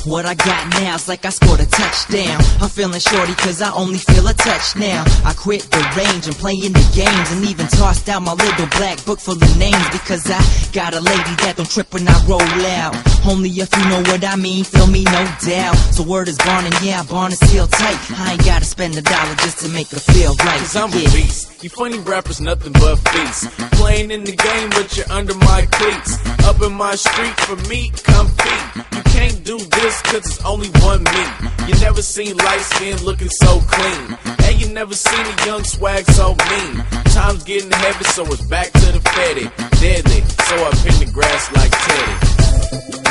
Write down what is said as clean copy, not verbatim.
What I got now's like I scored a touchdown. I'm feeling shorty cause I only feel a touch now. I quit the range and playing the games, and even tossed out my little black book full of names, because I got a lady that don't trip when I roll out. Only if you know what I mean, feel me, no doubt. So word is born, and yeah, barn is still tight. I ain't gotta spend $1 just to make her feel right. Cause I'm a beast. You funny rappers, nothing but feast. Playing in the game, but you're under my cleats. Up in my street, for me, compete. You can't do this cause it's only one me. You never seen light skin looking so clean. And you never seen a young swag so mean. Time's getting heavy, so it's back to the fetty. Deadly, so I pin the grass like Teddy.